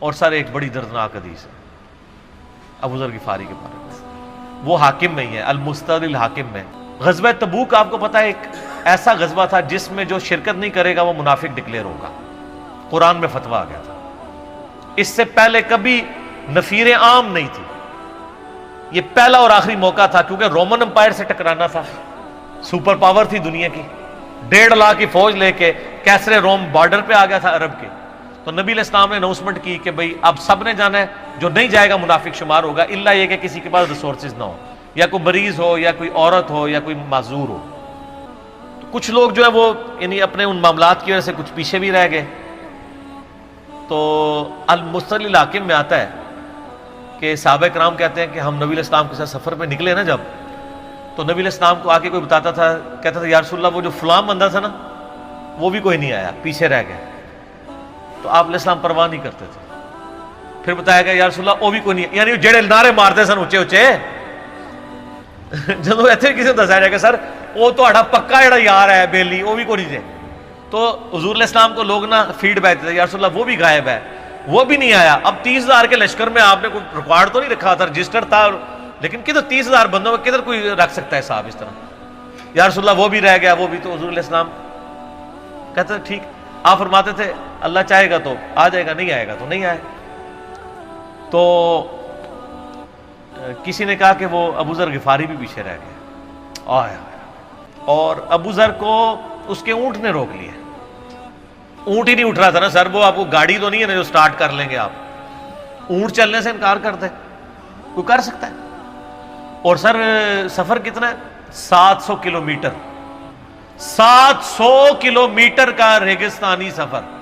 اور سر ایک بڑی دردناک حدیث ہے ابو ذر غفاری کے بارے میں، وہ حاکم میں ہی ہے، المستدل حاکم میں۔ غزوہ تبوک آپ کو پتا ہے ایک ایسا غزوہ تھا جس میں جو شرکت نہیں کرے گا وہ منافق ڈکلیئر ہوگا، قرآن میں فتویٰ آ گیا تھا۔ اس سے پہلے کبھی نفیر عام نہیں تھی، یہ پہلا اور آخری موقع تھا، کیونکہ رومن امپائر سے ٹکرانا تھا، سپر پاور تھی دنیا کی، 1.5 لاکھ کی فوج لے کے کیسرے روم بارڈر پہ آ گیا تھا عرب کے۔ تو نبی علیہ السلام نے اناؤنسمنٹ کی کہ بھئی اب سب نے جانا ہے، جو نہیں جائے گا منافق شمار ہوگا، الا یہ کہ کسی کے پاس ریسورسز نہ ہو، یا کوئی مریض ہو، یا کوئی عورت ہو، یا کوئی معذور ہو۔ تو کچھ لوگ جو ہے وہ یعنی اپنے ان معاملات کی وجہ سے کچھ پیچھے بھی رہ گئے۔ تو المستدل حاکم میں آتا ہے کہ صحابہ کرام کہتے ہیں کہ ہم نبی علیہ السلام کے ساتھ سفر پہ نکلے نا جب، تو نبی علیہ السلام کو آ کے کوئی بتاتا تھا، کہتا تھا یا رسول اللہ وہ جو فلاں بندہ تھا نا وہ بھی کوئی نہیں آیا، پیچھے رہ گئے۔ تو آپ علیہ السلام پرواہ نہیں کرتے تھے۔ پھر بتایا گیا یا رسول اللہ وہ بھی کوئی نہیں، یعنی جڑے نعرے مارتے سن اچے اچے جدوں ایتھے کسی نے دسایا جائے کہ سر وہ تہاڈا پکا جڑا یار ہے بیلی وہ بھی کوئی نہیں تھے، تو حضور علیہ السلام کو لوگ نا فیڈ بیک دیتے یا رسول اللہ وہ بھی غائب ہے، وہ بھی نہیں آیا۔ اب 30,000 کے لشکر میں آپ نے کوئی ریکارڈ تو نہیں رکھا تھا، رجسٹر تھا، لیکن کدھر 30,000 بندوں میں کدھر کوئی رکھ سکتا ہے صاحب اس طرح، یا رسول اللہ وہ بھی رہ گیا، وہ بھی۔ تو حضور علیہ السلام کہتے ہیں ٹھیک، آپ فرماتے تھے اللہ چاہے گا تو آ جائے گا، نہیں آئے گا تو نہیں آئے۔ تو کسی نے کہا کہ وہ ابو ذر غفاری بھی پیچھے رہ گیا، اور ابو ذر کو اس کے اونٹ نے روک لیا۔ اونٹ ہی نہیں اٹھ رہا تھا نا سر، وہ آپ کو گاڑی تو نہیں ہے نا جو سٹارٹ کر لیں گے آپ، اونٹ چلنے سے انکار کرتے کوئی کر سکتا ہے؟ اور سر سفر کتنا ہے؟ 700 کلومیٹر، 700 کلومیٹر کا ریگستانی سفر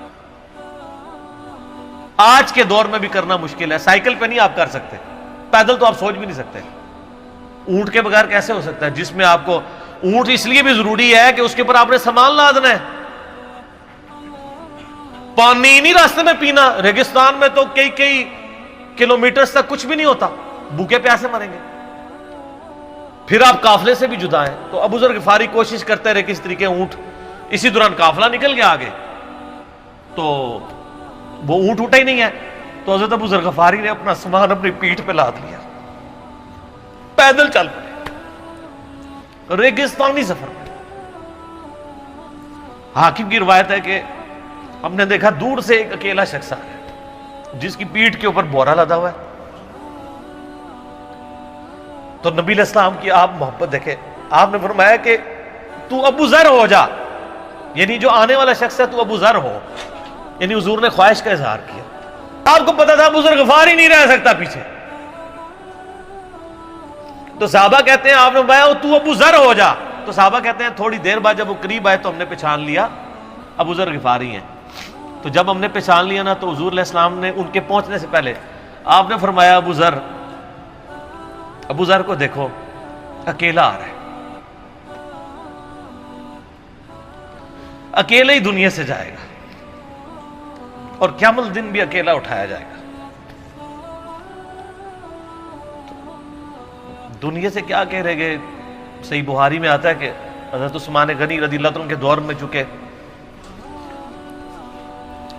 آج کے دور میں بھی کرنا مشکل ہے۔ سائیکل پہ نہیں آپ کر سکتے، پیدل تو آپ سوچ بھی نہیں سکتے، اونٹ کے بغیر کیسے ہو سکتا ہے؟ جس میں آپ کو اونٹ اس لیے بھی ضروری ہے کہ اس کے اوپر آپ نے سامان لادنا ہے، پانی نہیں راستے میں پینا، ریگستان میں تو کئی کلومیٹرز تک کچھ بھی نہیں ہوتا، بھوکے پیاسے مریں گے۔ پھر آپ قافلے سے بھی جدا ہیں۔ تو ابو ذر غفاری کوشش کرتے رہے کس طریقے اونٹ، اسی دوران قافلہ نکل گیا آگے، تو وہ اونٹ اٹھا ہی نہیں ہے، تو حضرت ابو ذر غفاری نے اپنا سامان اپنی پیٹھ پہ لاد لیا، پیدل چل پڑے ریگستانی سفر میں۔ حاکم کی روایت ہے کہ ہم نے دیکھا دور سے ایک اکیلا شخص آ گیا جس کی پیٹھ کے اوپر بورا لدا ہوا ہے۔ تو نبی علیہ السلام کی آپ محبت دیکھیں، آپ نے فرمایا کہ تو ابو ذر ہو جا، یعنی جو آنے والا شخص ہے تو ابو ذر ہو، یعنی حضور نے خواہش کا اظہار کیا۔ آپ کو پتا تھا ابو ذر غفاری نہیں رہ سکتا پیچھے، تو صحابہ کہتے ہیں آپ نے فرمایا تو ابو ذر ہو جا، تو صحابہ کہتے ہیں تھوڑی دیر بعد جب وہ قریب آئے تو ہم نے پہچان لیا ابو ذر غفاری ہیں۔ تو جب ہم نے پہچان لیا نا تو حضور علیہ السلام نے ان کے پہنچنے سے پہلے آپ نے فرمایا ابو ذر کو دیکھو اکیلا آ رہا ہے، اکیلے ہی دنیا سے جائے گا اور قیامت دن بھی اکیلا اٹھایا جائے گا۔ دنیا سے کیا کہہ رہے گے؟ صحیح بخاری میں آتا ہے کہ حضرت عثمان غنی رضی اللہ عنہ کے دور میں چکے،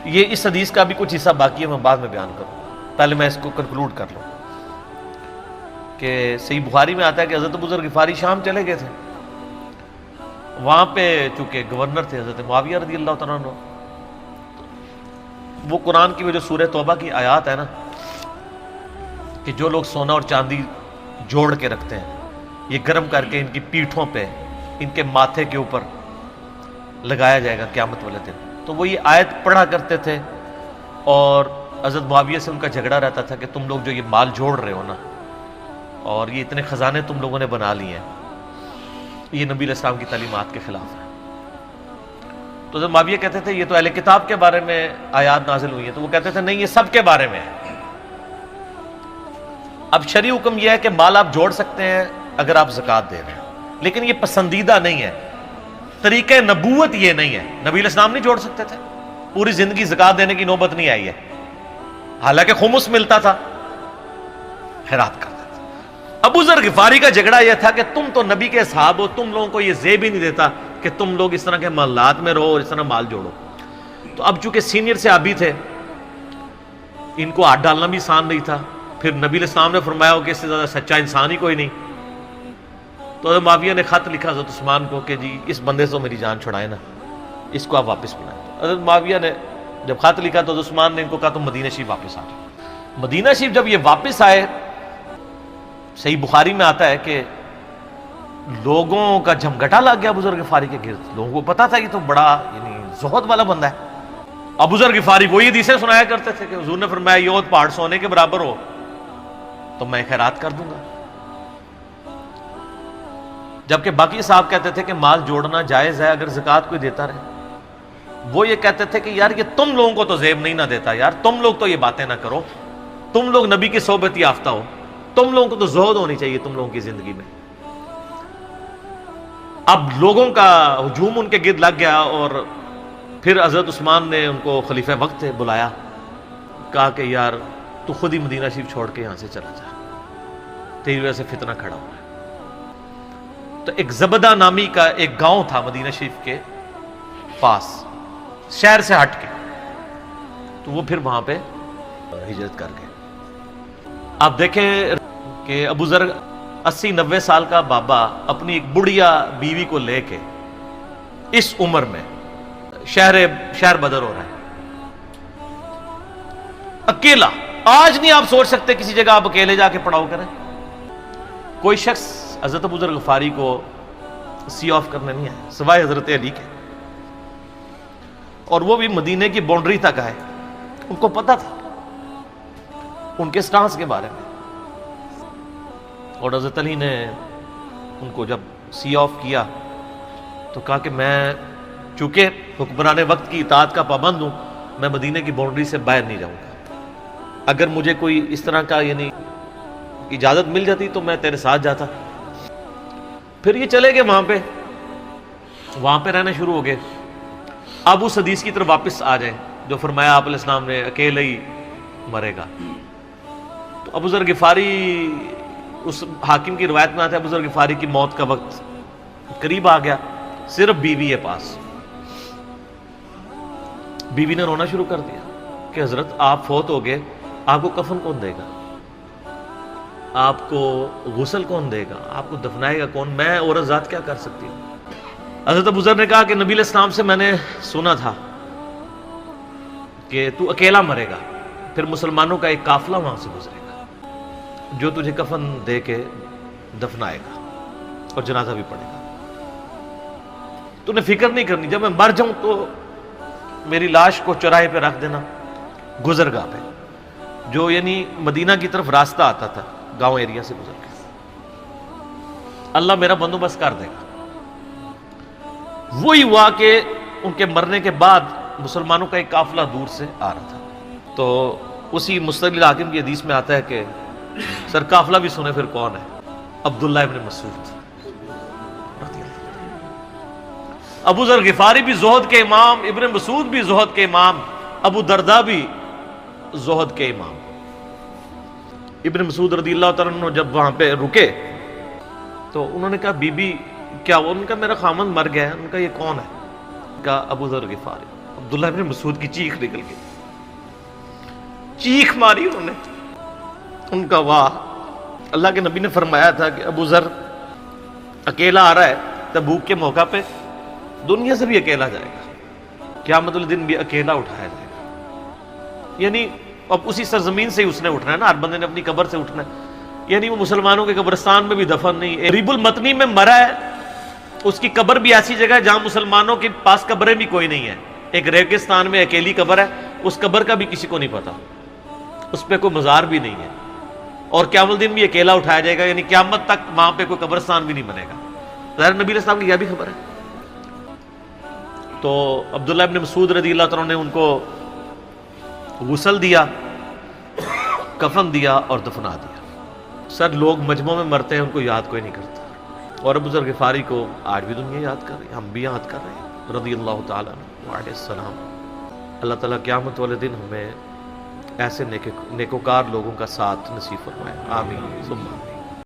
یہ اس حدیث کا بھی کچھ حصہ باقی ہے، میں بعد میں بیان کروں، پہلے میں اس کو کنکلوڈ کر لوں کہ صحیح بخاری میں آتا ہے کہ حضرت ابو ذر غفاری شام چلے گئے تھے، وہاں پہ چونکہ گورنر تھے حضرت معاویہ رضی اللہ تعالیٰ عنہ، وہ قرآن کی وہ جو سورہ توبہ کی آیات ہے نا کہ جو لوگ سونا اور چاندی جوڑ کے رکھتے ہیں یہ گرم کر کے ان کی پیٹھوں پہ، ان کے ماتھے کے اوپر لگایا جائے گا قیامت والے دن، تو وہ یہ آیت پڑھا کرتے تھے، اور حضرت معاویہ سے ان کا جھگڑا رہتا تھا کہ تم لوگ جو یہ مال جوڑ رہے ہو نا اور یہ اتنے خزانے تم لوگوں نے بنا لیے ہیں، یہ نبی علیہ السلام کی تعلیمات کے خلاف ہے۔ تو حضرت معاویہ کہتے تھے یہ تو اہل کتاب کے بارے میں آیات نازل ہوئی ہیں، تو وہ کہتے تھے نہیں یہ سب کے بارے میں ہے۔ اب شرعی حکم یہ ہے کہ مال آپ جوڑ سکتے ہیں اگر آپ زکوٰۃ دے رہے ہیں، لیکن یہ پسندیدہ نہیں ہے، طریقہ نبوت یہ نہیں ہے۔ نبی علیہ السلام نہیں جوڑ سکتے تھے، پوری زندگی زکوٰۃ دینے کی نوبت نہیں آئی ہے، حالانکہ خمس ملتا تھا، خیرات کرتے تھے۔ ابو ذر غفاری کا جھگڑا یہ تھا کہ تم تو نبی کے اصحاب ہو، تم لوگوں کو یہ زیب ہی نہیں دیتا کہ تم لوگ اس طرح کے محلات میں رہو اور اس طرح مال جوڑو۔ تو اب چونکہ سینئر صحابی تھے ان کو ہاتھ ڈالنا بھی آسان نہیں تھا. پھر نبی علیہ السلام نے فرمایا کہ اس سے زیادہ سچا انسان ہی کوئی نہیں. تو حضرت معاویہ نے خط لکھا حضرت عثمان کو کہ جی اس بندے سے میری جان چھڑائیں نا, اس کو آپ واپس بلائیں. حضرت معاویہ نے جب خط لکھا تو حضرت عثمان نے ان کو کہا تم مدینہ شریف واپس آ جاؤ. مدینہ شریف جب یہ واپس آئے, صحیح بخاری میں آتا ہے کہ لوگوں کا جھمگٹا لگ گیا ابوذر غفاری کے گرد. لوگوں کو پتا تھا کہ تو بڑا یعنی زہد والا بندہ ہے. ابوذر غفاری وہی حدیثیں سنایا کرتے تھے کہ حضور نے فرمایا یہ احد پہاڑ سونے کے برابر ہو تو میں خیرات کر دوں گا. جبکہ باقی صاحب کہتے تھے کہ مال جوڑنا جائز ہے اگر زکوٰۃ کوئی دیتا رہے. وہ یہ کہتے تھے کہ یار یہ تم لوگوں کو تو زیب نہیں نہ دیتا, یار تم لوگ تو یہ باتیں نہ کرو, تم لوگ نبی کی صحبت یافتہ ہو, تم لوگوں کو تو زہد ہونی چاہیے تم لوگوں کی زندگی میں. اب لوگوں کا ہجوم ان کے گرد لگ گیا اور پھر حضرت عثمان نے ان کو خلیفہ وقت تھے بلایا, کہا کہ یار تو خود ہی مدینہ شریف چھوڑ کے یہاں سے چلا جا, تیری وجہ سے فتنہ کھڑا ہوا ہے. تو ایک زبدہ نامی کا ایک گاؤں تھا مدینہ شریف کے پاس, شہر سے ہٹ کے, تو وہ پھر وہاں پہ ہجرت کر گئے. آپ دیکھیں کہ ابوذر 80-90 سال کا بابا اپنی ایک بڑھیا بیوی کو لے کے اس عمر میں شہر بدر ہو رہا ہے اکیلا. آج نہیں آپ سوچ سکتے کسی جگہ آپ اکیلے جا کے پڑاؤ کریں. کوئی شخص حضرت ابوذر غفاری کو سی آف کرنے نہیں آیا سوائے حضرت علی کے, اور وہ بھی مدینے کی باؤنڈری تک آئے. ان کو پتا تھا ان کے سٹانس کے بارے میں, اور حضرت علی نے ان کو جب سی آف کیا تو کہا کہ میں چونکہ حکمران وقت کی اطاعت کا پابند ہوں, میں مدینے کی باؤنڈری سے باہر نہیں جاؤں گا. اگر مجھے کوئی اس طرح کا یعنی اجازت مل جاتی تو میں تیرے ساتھ جاتا. پھر یہ چلے گئے وہاں پہ رہنا شروع ہو گئے. اب اس حدیث کی طرف واپس آ جائیں جو فرمایا آپ علیہ السلام نے اکیلے ہی مرے گا. تو ابوذر غفاری, اس حاکم کی روایت میں آتا ہے ابوذر غفاری کی موت کا وقت قریب آ گیا, صرف بیوی ہے پاس. بیوی نے رونا شروع کر دیا کہ حضرت آپ فوت ہو گئے, آپ کو کفن کون دے گا, آپ کو غسل کون دے گا, آپ کو دفنائے گا کون, میں عورت ذات کیا کر سکتی ہوں. حضرت ابوذر نے کہا کہ نبی علیہ السلام سے میں نے سنا تھا کہ تو اکیلا مرے گا, پھر مسلمانوں کا ایک قافلہ وہاں سے گزرے گا جو تجھے کفن دے کے دفنائے گا اور جنازہ بھی پڑھے گا. تو نے فکر نہیں کرنی, جب میں مر جاؤں تو میری لاش کو چوراہے پہ رکھ دینا, گزرگاہ پہ, جو یعنی مدینہ کی طرف راستہ آتا تھا گاؤں ایریا سے گزر کے. اللہ میرا بندوبست کر دے گا. وہی ہوا کہ ان کے مرنے کے بعد مسلمانوں کا ایک قافلہ دور سے آ رہا تھا. تو اسی مستقل حاکم کی حدیث میں آتا ہے کہ سر قافلہ بھی سنے پھر کون ہے, عبداللہ ابن مسعود. ابوذر غفاری بھی زہد کے امام, ابن مسعود بھی زہد کے امام, ابو درداء بھی زہد کے امام. ابن مسعود رضی اللہ تعالیٰ عنہ جب وہاں پہ رکے تو انہوں نے کہا بی بی کیا ہوا؟ ان کا میرا خامند مر گیا ہے. ان کا یہ کون ہے؟ کہا ابوذر غفاری. عبداللہ ابن مسعود کی چیخ نکل گئی, چیخ ماری انہوں نے. ان کا واہ, اللہ کے نبی نے فرمایا تھا کہ ابوذر اکیلا آ رہا ہے تبوک کے موقع پہ, دنیا سے بھی اکیلا جائے گا, قیامت الدین بھی اکیلا اٹھایا جائے گا. یعنی اب اسی سرزمین سے ہی اس نے اٹھنا ہے نا, ہر بندے نے اپنی قبر سے اٹھنا ہے. یعنی وہ مسلمانوں کے قبرستان میں بھی دفن نہیں, ریب المتنی میں مرا ہے, اس کی قبر بھی ایسی جگہ ہے جہاں مسلمانوں کے پاس قبریں بھی کوئی نہیں ہے. ایک ریگستان میں اکیلی قبر ہے, اس قبر کا بھی کسی کو نہیں پتا, اس پہ کوئی مزار بھی نہیں ہے, اور قیامت الدین بھی اکیلا اٹھایا جائے گا. یعنی قیامت تک وہاں پہ کوئی قبرستان بھی نہیں بنے گا. ظاہر نبی علیہ السلام کی یہ بھی خبر ہے. تو عبداللہ ابن مسعود رضی اللہ تعالیٰ نے ان کو غسل دیا, کفن دیا اور دفنا دیا. سر لوگ مجمع میں مرتے ہیں, ان کو یاد کوئی نہیں کرتا, اور ابوذر غفاری کو آج بھی دنیا یاد کر رہی ہے, ہم بھی یاد کر رہے ہیں رضی اللہ تعالیٰ عنہ علیہ السلام. اللہ تعالیٰ قیامت والے دن ہمیں ایسے نیکوکار لوگوں کا ساتھ نصیب فرمائے. آمین ثم آمین.